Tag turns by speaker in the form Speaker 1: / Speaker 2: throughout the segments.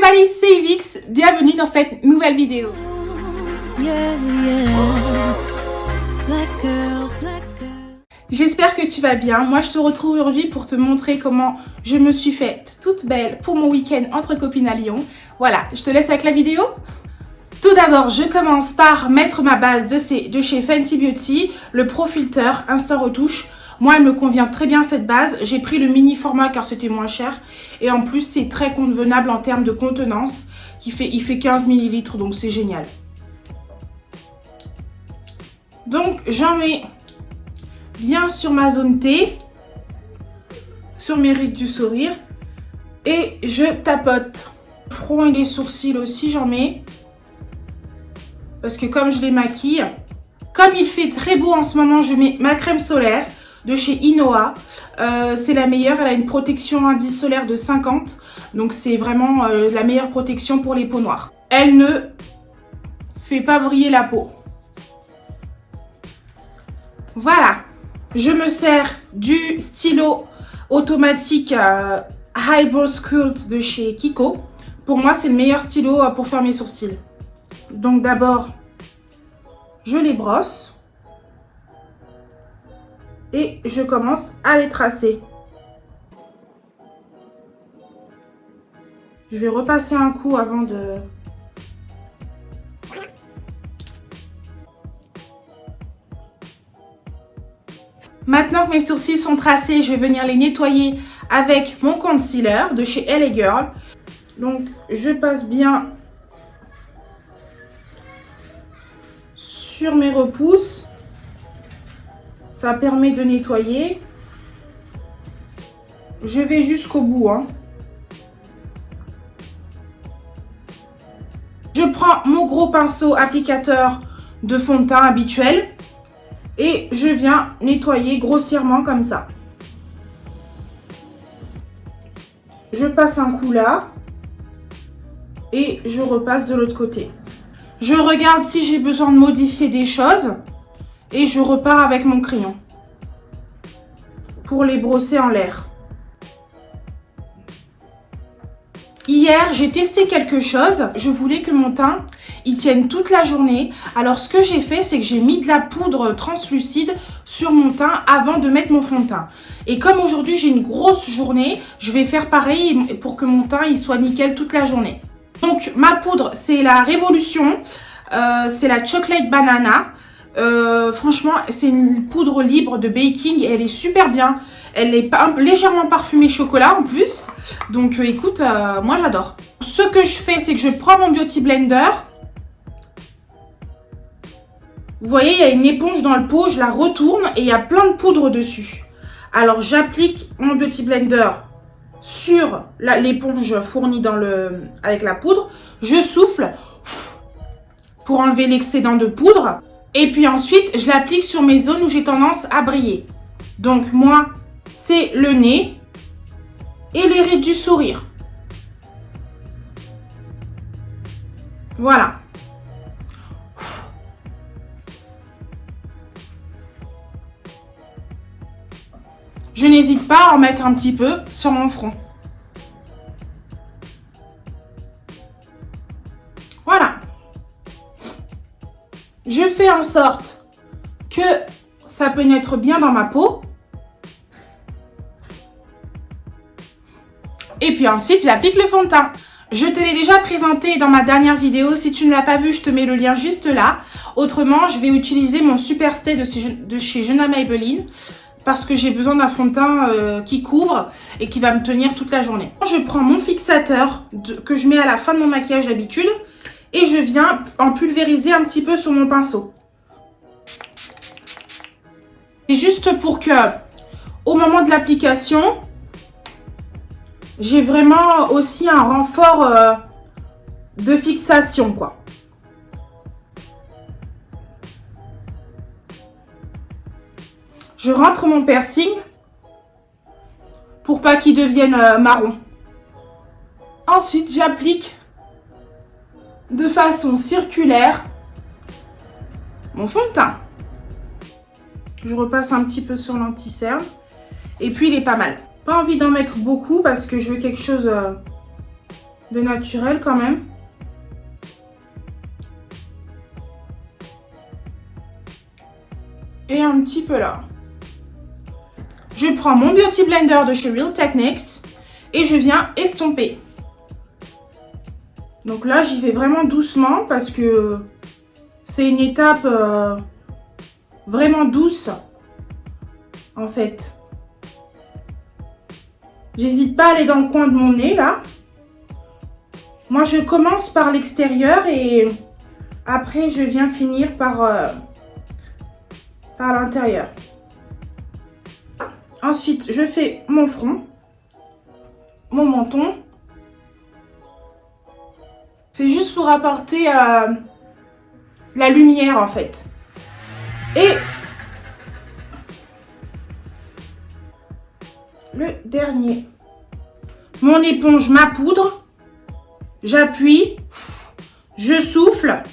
Speaker 1: everybody, c'est Yvix, bienvenue dans cette nouvelle vidéo. J'espère que tu vas bien. Moi je te retrouve aujourd'hui pour te montrer comment je me suis faite toute belle pour mon week-end entre copines à Lyon. Voilà, je te laisse avec la vidéo. Tout d'abord, je commence par mettre ma base de chez Fenty Beauty, le Pro Filter Instant Retouche. Moi, elle me convient très bien cette base. J'ai pris le mini format car c'était moins cher. Et en plus, c'est très convenable en termes de contenance. Il fait 15 ml, donc c'est génial. Donc, j'en mets bien sur ma zone T, sur mes rides du sourire. Et je tapote. Front et les sourcils aussi, j'en mets. Parce que comme je les maquille, comme il fait très beau en ce moment, je mets ma crème solaire de chez Inoa. C'est la meilleure, elle a une protection indice solaire de 50. Donc c'est vraiment la meilleure protection pour les peaux noires. Elle ne fait pas briller la peau. Voilà. Je me sers du stylo automatique Eyebrow Sculpt de chez Kiko. Pour moi, c'est le meilleur stylo pour faire mes sourcils. Donc d'abord, je les brosse. Et je commence à les tracer. Je vais repasser un coup avant de... Maintenant que mes sourcils sont tracés, je vais venir les nettoyer avec mon concealer de chez LA Girl. Donc, je passe bien sur mes repousses. Ça permet de nettoyer. Je vais jusqu'au bout, hein. Je prends mon gros pinceau applicateur de fond de teint habituel et je viens nettoyer grossièrement comme ça. Je passe un coup là et je repasse de l'autre côté. Je regarde si j'ai besoin de modifier des choses et je repars avec mon crayon pour les brosser en l'air. Hier, j'ai testé quelque chose. Je voulais que mon teint il tienne toute la journée. Alors, ce que j'ai fait, c'est que j'ai mis de la poudre translucide sur mon teint avant de mettre mon fond de teint. Et comme aujourd'hui, j'ai une grosse journée, je vais faire pareil pour que mon teint il soit nickel toute la journée. Donc, ma poudre, c'est la Révolution. C'est la Chocolate Banana. Franchement, c'est une poudre libre de baking et elle est super bien. Elle est légèrement parfumée chocolat en plus. Donc écoute, moi j'adore. Ce que je fais, c'est que je prends mon Beauty Blender. Vous voyez, il y a une éponge dans le pot, je la retourne et il y a plein de poudre dessus. Alors j'applique mon Beauty Blender sur l'éponge fournie avec la poudre. Je souffle pour enlever l'excédent de poudre. Et puis ensuite, je l'applique sur mes zones où j'ai tendance à briller. Donc moi, c'est le nez et les rides du sourire. Voilà. Je n'hésite pas à en mettre un petit peu sur mon front. Voilà. Je fais en sorte que ça pénètre bien dans ma peau. Et puis ensuite, j'applique le fond de teint. Je te l'ai déjà présenté dans ma dernière vidéo. Si tu ne l'as pas vu, je te mets le lien juste là. Autrement, je vais utiliser mon Super Stay de chez Jenna Maybelline parce que j'ai besoin d'un fond de teint qui couvre et qui va me tenir toute la journée. Je prends mon fixateur que je mets à la fin de mon maquillage d'habitude. Et je viens en pulvériser un petit peu sur mon pinceau. C'est juste pour que, au moment de l'application, j'ai vraiment aussi un renfort de fixation, quoi. Je rentre mon piercing pour pas qu'il devienne marron. Ensuite, j'applique de façon circulaire mon fond de teint. Je repasse un petit peu sur l'anti-cerne et puis il est pas mal. Pas envie d'en mettre beaucoup parce que je veux quelque chose de naturel quand même. Et un petit peu là. Je prends mon Beauty Blender de chez Real Techniques et je viens estomper. Donc là, j'y vais vraiment doucement parce que c'est une étape vraiment douce, en fait. J'hésite pas à aller dans le coin de mon nez, là. Moi, je commence par l'extérieur et après, je viens finir par l'intérieur. Ensuite, je fais mon front, mon menton. C'est juste pour apporter la lumière, en fait. Et le dernier. Mon éponge, ma poudre. J'appuie. Je souffle.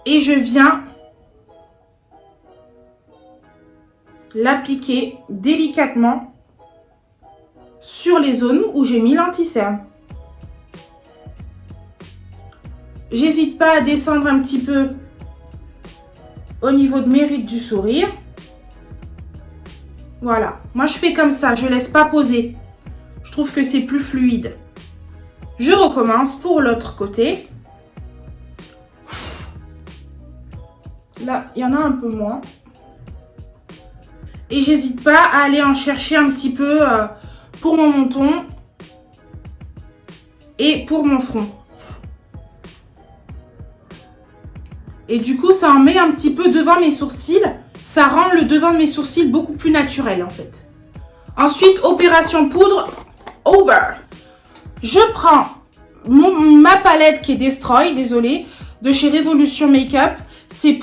Speaker 1: Et je viens l'appliquer délicatement sur les zones où j'ai mis l'anti-cerne. J'hésite pas à descendre un petit peu au niveau de mes rides du sourire. Voilà. Moi, je fais comme ça. Je laisse pas poser. Je trouve que c'est plus fluide. Je recommence pour l'autre côté. Là, il y en a un peu moins. Et j'hésite pas à aller en chercher un petit peu pour mon menton et pour mon front. Et du coup, ça en met un petit peu devant mes sourcils. Ça rend le devant de mes sourcils beaucoup plus naturel, en fait. Ensuite, opération poudre, over. Je prends ma palette qui est Destroy, désolée, de chez Revolution Makeup. C'est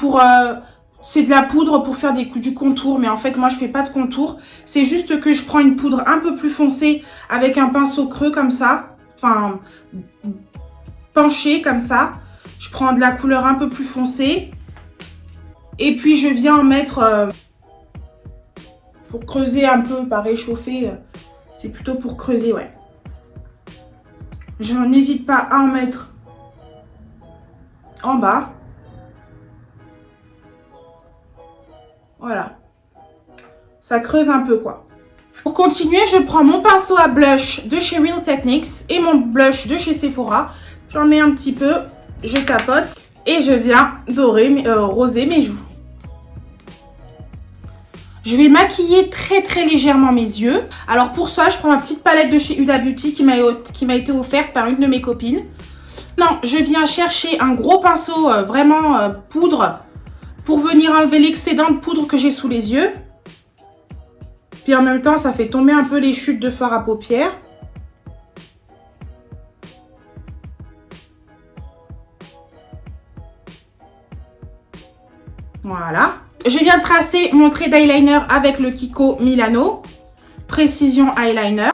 Speaker 1: de la poudre pour faire du contour, mais en fait, moi, je fais pas de contour. C'est juste que je prends une poudre un peu plus foncée avec un pinceau creux comme ça. Enfin, penché comme ça. Je prends de la couleur un peu plus foncée. Et puis, je viens en mettre pour creuser un peu, pas réchauffer. C'est plutôt pour creuser, ouais. Je n'hésite pas à en mettre en bas. Voilà. Ça creuse un peu, quoi. Pour continuer, je prends mon pinceau à blush de chez Real Techniques et mon blush de chez Sephora. J'en mets un petit peu. Je tapote et je viens roser mes joues. Je vais maquiller très très légèrement mes yeux. Alors pour ça, je prends ma petite palette de chez Huda Beauty qui m'a été offerte par une de mes copines. Non, je viens chercher un gros pinceau vraiment poudre pour venir enlever l'excédent de poudre que j'ai sous les yeux. Puis en même temps, ça fait tomber un peu les chutes de fard à paupières. Voilà. Je viens tracer mon trait d'eyeliner avec le Kiko Milano. Précision Eyeliner.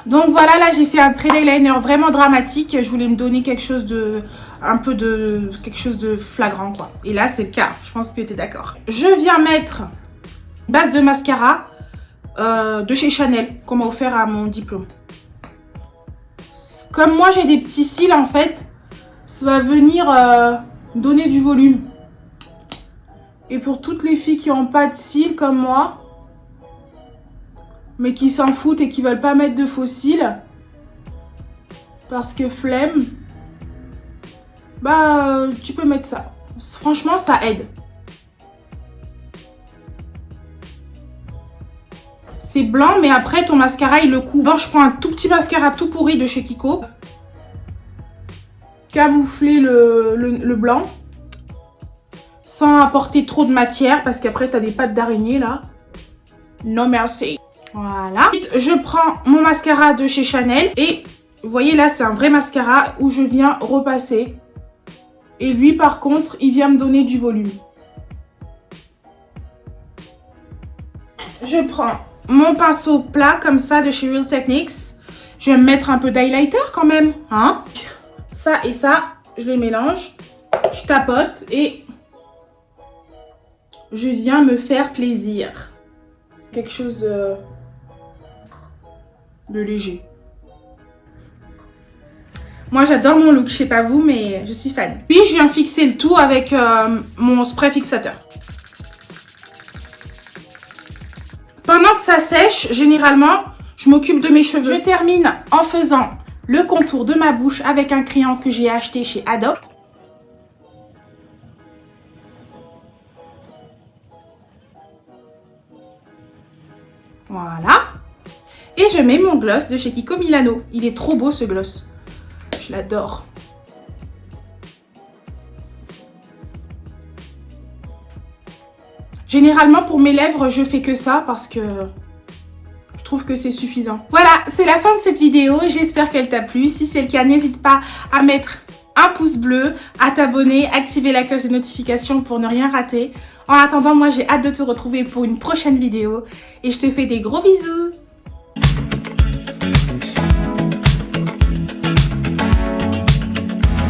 Speaker 1: Donc voilà, là j'ai fait un trait d'eyeliner vraiment dramatique. Je voulais me donner quelque chose de flagrant, quoi. Et là c'est le cas. Je pense que tu es d'accord. Je viens mettre une base de mascara de chez Chanel qu'on m'a offert à mon diplôme. Comme moi j'ai des petits cils, en fait, ça va venir donner du volume. Et pour toutes les filles qui n'ont pas de cils comme moi, mais qui s'en foutent et qui veulent pas mettre de faux cils, parce que flemme, bah tu peux mettre ça. Franchement, ça aide. C'est blanc, mais après ton mascara il le couvre. Alors, je prends un tout petit mascara tout pourri de chez Kiko. Camoufler le blanc. Sans apporter trop de matière, parce qu'après t'as des pattes d'araignée là. No merci. Voilà. Ensuite, je prends mon mascara de chez Chanel. Et vous voyez là, c'est un vrai mascara où je viens repasser. Et lui par contre, il vient me donner du volume. Je prends mon pinceau plat comme ça de chez Real Techniques. Je vais me mettre un peu d'highlighter quand même, hein. Ça et ça, je les mélange. Je tapote et je viens me faire plaisir. Quelque chose de léger. Moi, j'adore mon look. Je sais pas vous, mais je suis fan. Puis, je viens fixer le tout avec mon spray fixateur. Pendant que ça sèche, généralement, je m'occupe de mes cheveux. Je termine en faisant le contour de ma bouche avec un crayon que j'ai acheté chez Adobe. Voilà. Et je mets mon gloss de chez Kiko Milano. Il est trop beau ce gloss. Je l'adore. Généralement pour mes lèvres, je fais que ça parce que je trouve que c'est suffisant. Voilà, c'est la fin de cette vidéo. J'espère qu'elle t'a plu. Si c'est le cas, n'hésite pas à mettre un pouce bleu, à t'abonner, activer la cloche de notification pour ne rien rater. En attendant, moi j'ai hâte de te retrouver pour une prochaine vidéo et je te fais des gros bisous.